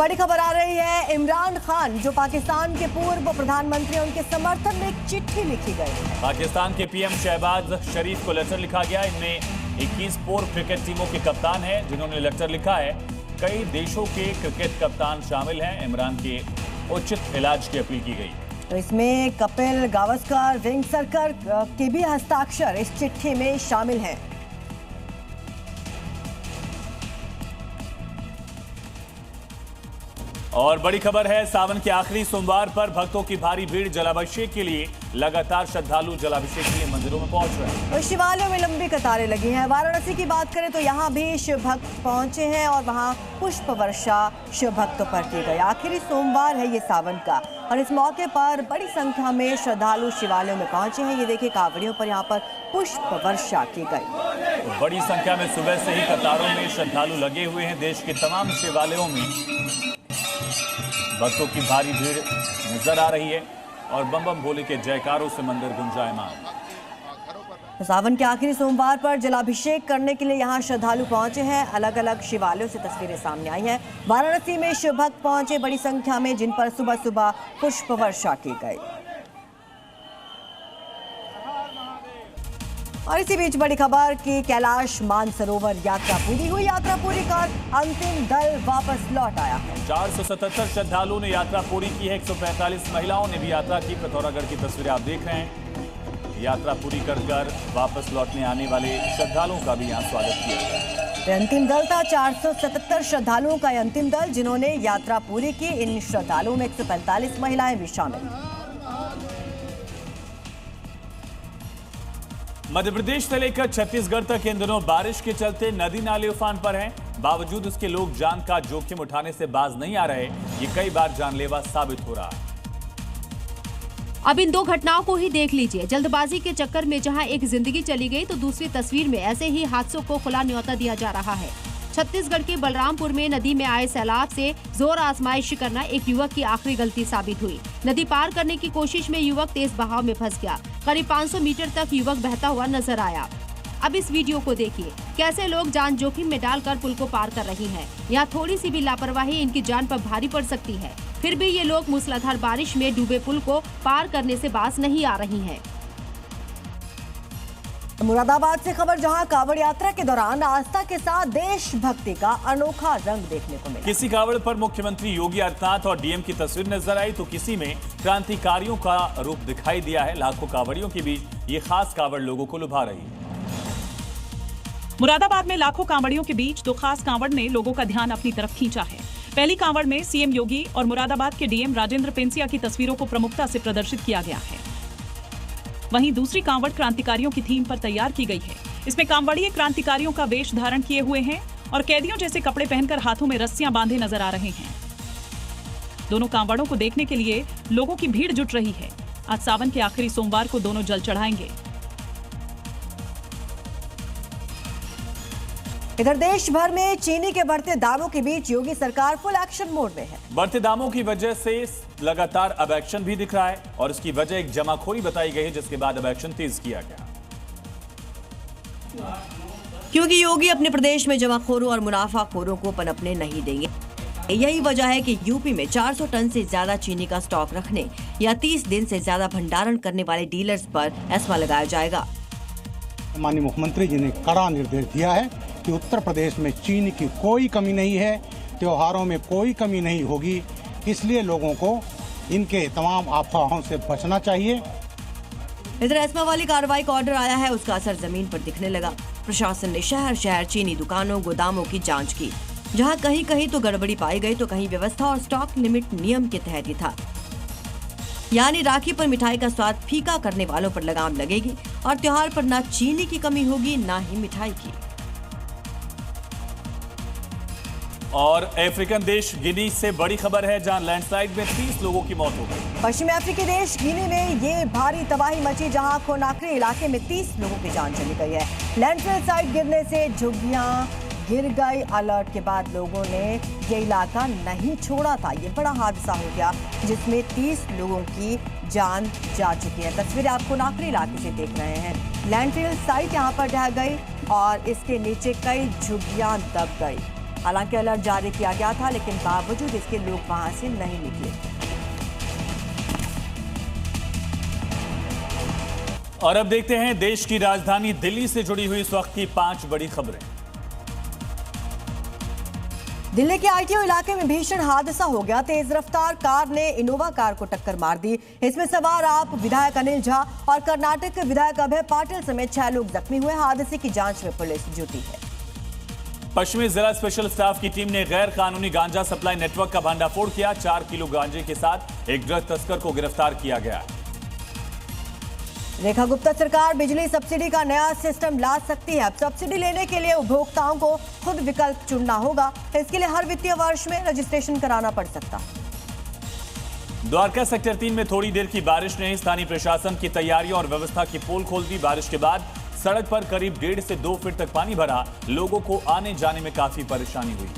बड़ी खबर आ रही है। इमरान खान जो पाकिस्तान के पूर्व प्रधानमंत्री, उनके समर्थन में एक चिट्ठी लिखी गई है। पाकिस्तान के पीएम शहबाज शरीफ को लेटर लिखा गया। इनमें 21 पूर्व क्रिकेट टीमों के कप्तान हैं जिन्होंने लेटर लिखा है। कई देशों के क्रिकेट कप्तान शामिल हैं। इमरान के उचित इलाज की अपील की गई। तो इसमें कपिल गावस्कर, वेंगसरकर के भी हस्ताक्षर इस चिट्ठी में शामिल हैं। और बड़ी खबर है, सावन के आखिरी सोमवार पर भक्तों की भारी भीड़ जलाभिषेक के लिए लगातार श्रद्धालु जलाभिषेक के लिए मंदिरों में पहुंच रहे हैं। तो शिवालयों में लंबी कतारें लगी हैं। वाराणसी की बात करें तो यहाँ भी शिव भक्त पहुंचे हैं और वहाँ पुष्प वर्षा शिव भक्तों पर की गई। आखिरी सोमवार है ये सावन का और इस मौके पर बड़ी संख्या में श्रद्धालु शिवालयों में पहुंचे हैं। ये देखिए, कांवड़ियों पर यहाँ पर पुष्प वर्षा की गई। तो बड़ी संख्या में सुबह से ही कतारों में श्रद्धालु लगे हुए हैं। देश के तमाम शिवालयों में भक्तों की भारी भीड़ नजर आ रही है और बम बम भोले के जयकारों से मंदिर गुंजायमान। सावन के आखिरी सोमवार पर जलाभिषेक करने के लिए यहाँ श्रद्धालु पहुंचे हैं। अलग अलग शिवालयों से तस्वीरें सामने आई हैं। वाराणसी में शिव भक्त पहुंचे बड़ी संख्या में, जिन पर सुबह सुबह पुष्प वर्षा की गई। और इसी बीच बड़ी खबर कि कैलाश मानसरोवर यात्रा पूरी हुई। यात्रा पूरी कर अंतिम दल वापस लौट आया है। 477 श्रद्धालुओं ने यात्रा पूरी की है। 145 महिलाओं ने भी यात्रा की। पिथौरागढ़ की तस्वीरें आप देख रहे हैं। यात्रा पूरी कर वापस लौटने आने वाले श्रद्धालुओं का भी यहाँ स्वागत किया गया। अंतिम दल था 477 श्रद्धालुओं का अंतिम दल जिन्होंने यात्रा पूरी की। इन श्रद्धालुओं में 145 महिलाएं भी शामिल। मध्य प्रदेश से लेकर छत्तीसगढ़ तक इन दिनों बारिश के चलते नदी नाले उफान पर हैं। बावजूद इसके लोग जान का जोखिम उठाने से बाज नहीं आ रहे। ये कई बार जानलेवा साबित हो रहा है। अब इन दो घटनाओं को ही देख लीजिए। जल्दबाजी के चक्कर में जहां एक जिंदगी चली गई, तो दूसरी तस्वीर में ऐसे ही हादसों को खुला न्योता दिया जा रहा है। छत्तीसगढ़ के बलरामपुर में नदी में आए सैलाब से जोर आजमाइश करना एक युवक की आखिरी गलती साबित हुई। नदी पार करने की कोशिश में युवक तेज बहाव में फंस गया। करीब 500 मीटर तक युवक बहता हुआ नजर आया। अब इस वीडियो को देखिए, कैसे लोग जान जोखिम में डालकर पुल को पार कर रहे हैं। यहाँ थोड़ी सी भी लापरवाही इनकी जान पर भारी पड़ सकती है। फिर भी ये लोग मूसलाधार बारिश में डूबे पुल को पार करने से बाज नहीं आ रही हैं। मुरादाबाद से खबर, जहां कांवड़ यात्रा के दौरान आस्था के साथ देशभक्ति का अनोखा रंग देखने को मिला। किसी कांवड़ पर मुख्यमंत्री योगी आदित्यनाथ और डीएम की तस्वीर नजर आई, तो किसी में क्रांतिकारियों का रूप दिखाई दिया है। लाखों कांवड़ियों के बीच ये खास कांवड़ लोगों को लुभा रही है। मुरादाबाद में लाखों कांवड़ियों के बीच दो खास कांवड़ ने लोगों का ध्यान अपनी तरफ खींचा है। पहली कांवड़ में सीएम योगी और मुरादाबाद के डीएम राजेंद्र पेंसिया की तस्वीरों को प्रमुखता से प्रदर्शित किया गया है। वहीं दूसरी कांवड़ क्रांतिकारियों की थीम पर तैयार की गई है। इसमें कांवड़िए क्रांतिकारियों का वेश धारण किए हुए हैं और कैदियों जैसे कपड़े पहनकर हाथों में रस्सियां बांधे नजर आ रहे हैं। दोनों कांवड़ों को देखने के लिए लोगों की भीड़ जुट रही है। आज सावन के आखिरी सोमवार को दोनों जल चढ़ाएंगे। इधर देश भर में चीनी के बढ़ते दामों के बीच योगी सरकार फुल एक्शन मोड में है। बढ़ते दामों की वजह से लगातार अब एक्शन भी दिख रहा है और इसकी वजह एक जमाखोरी बताई गई है, जिसके बाद अब एक्शन तेज किया गया। क्योंकि योगी अपने प्रदेश में जमाखोरों और मुनाफाखोरों को पनपने नहीं देंगे। यही वजह है कि यूपी में 400 टन से ज्यादा चीनी का स्टॉक रखने या 30 दिन से ज्यादा भंडारण करने वाले डीलर्स पर एस्मा लगाया जाएगा। माननीय मुख्यमंत्री जी ने कड़ा निर्देश दिया है कि उत्तर प्रदेश में चीनी की कोई कमी नहीं है, त्योहारों में कोई कमी नहीं होगी। इसलिए लोगों को इनके तमाम अफवाहों से बचना चाहिए। इधर एस्मा वाली कार्रवाई का ऑर्डर आया है, उसका असर जमीन पर दिखने लगा। प्रशासन ने शहर शहर चीनी दुकानों, गोदामों की जांच की। जहां कहीं कहीं तो गड़बड़ी पाई गई, तो कहीं व्यवस्था और स्टॉक लिमिट नियम के तहत ही था। यानी राखी पर मिठाई का स्वाद फीका करने वालों पर लगाम लगेगी और त्योहार पर ना चीनी की कमी होगी, ना ही मिठाई की। और अफ्रीकन देश गिनी से बड़ी खबर है, जहां लैंडस्लाइड में 30 लोगों की मौत हो गई। पश्चिमी अफ्रीकी देश गिनी में ये भारी तबाही मची, जहां कोनाक्री इलाके में 30 लोगों की जान चली गई है। लैंडस्लाइड गिरने से झुग्गियां गिर गई। अलर्ट के बाद लोगों ने ये इलाका नहीं छोड़ा था। ये बड़ा हादसा हो गया जिसमें 30 लोगों की जान जा चुकी है। तस्वीरें आप कोनाक्री इलाके से देख रहे हैं। लैंडफिल साइट यहाँ पर ढह गई और इसके नीचे कई झुग्गियां दब गई। हालांकि अलर्ट जारी किया गया था, लेकिन बावजूद इसके लोग वहां से नहीं निकले। और अब देखते हैं देश की राजधानी दिल्ली से जुड़ी हुई इस वक्त की 5 बड़ी खबरें। दिल्ली के आईटीओ इलाके में भीषण हादसा हो गया। तेज रफ्तार कार ने इनोवा कार को टक्कर मार दी। इसमें सवार आप विधायक अनिल झा और कर्नाटक के विधायक अभय पाटिल समेत 6 लोग जख्मी हुए। हादसे की जांच में पुलिस जुटी है। पश्चिमी जिला स्पेशल स्टाफ की टीम ने गैर कानूनी गांजा सप्लाई नेटवर्क का भंडाफोड़ किया। 4 किलो गांजे के साथ एक ड्रग तस्कर को गिरफ्तार किया गया। रेखा गुप्ता सरकार बिजली सब्सिडी का नया सिस्टम ला सकती है। अब सब्सिडी लेने के लिए उपभोक्ताओं को खुद विकल्प चुनना होगा। इसके लिए हर वित्तीय वर्ष में रजिस्ट्रेशन कराना पड़ सकता है। द्वारका सेक्टर 3 में थोड़ी देर की बारिश ने स्थानीय प्रशासन की तैयारियों और व्यवस्था की पोल खोल दी। बारिश के बाद सड़क पर करीब 1.5 से 2 फीट तक पानी भरा। लोगों को आने जाने में काफी परेशानी हुई।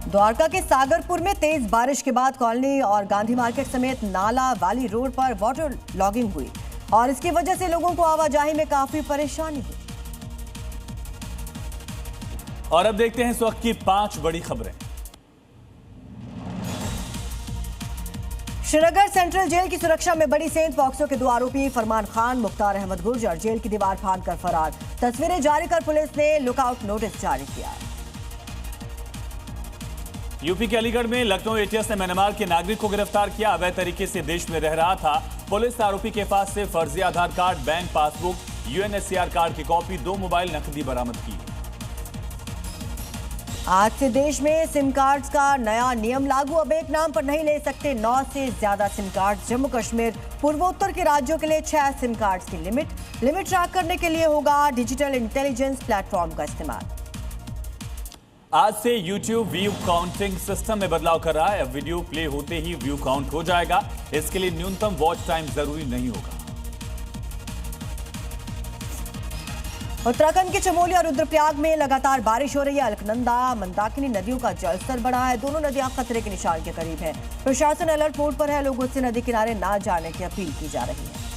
द्वारका के सागरपुर में तेज बारिश के बाद कॉलोनी और गांधी मार्केट समेत नाला वाली रोड पर वाटर लॉगिंग हुई और इसकी वजह से लोगों को आवाजाही में काफी परेशानी हुई। और अब देखते हैं इस वक्त की 5 बड़ी खबरें। श्रीनगर सेंट्रल जेल की सुरक्षा में बड़ी सेंध। पॉक्सो के 2 आरोपी फरमान खान, मुख्तार अहमद गुर्जर जेल की दीवार फांदकर फरार। तस्वीरें जारी कर पुलिस ने लुकआउट नोटिस जारी किया। यूपी के अलीगढ़ में लखनऊ एटीएस ने म्यांमार के नागरिक को गिरफ्तार किया। अवैध तरीके से देश में रह रहा था। पुलिस आरोपी के पास से फर्जी Aadhaar card, bank passbook, UNHCR card की कॉपी, 2 मोबाइल नकदी बरामद की। आज से देश में सिम कार्ड्स का नया नियम लागू। अब एक नाम पर नहीं ले सकते 9 से ज्यादा सिम कार्ड। जम्मू कश्मीर पूर्वोत्तर के राज्यों के लिए 6 सिम कार्ड्स की लिमिट ट्रैक करने के लिए होगा डिजिटल इंटेलिजेंस प्लेटफॉर्म का इस्तेमाल। आज से YouTube व्यू काउंटिंग सिस्टम में बदलाव कर रहा है। अब वीडियो प्ले होते ही व्यू काउंट हो जाएगा। इसके लिए न्यूनतम वॉच टाइम जरूरी नहीं होगा। उत्तराखंड के चमोली और रुद्रप्रयाग में लगातार बारिश हो रही है। अलकनंदा, मंदाकिनी नदियों का जलस्तर बढ़ा है। दोनों नदियां खतरे के निशान के करीब है। प्रशासन अलर्ट मोड पर है। लोगों से नदी किनारे ना जाने की अपील की जा रही है।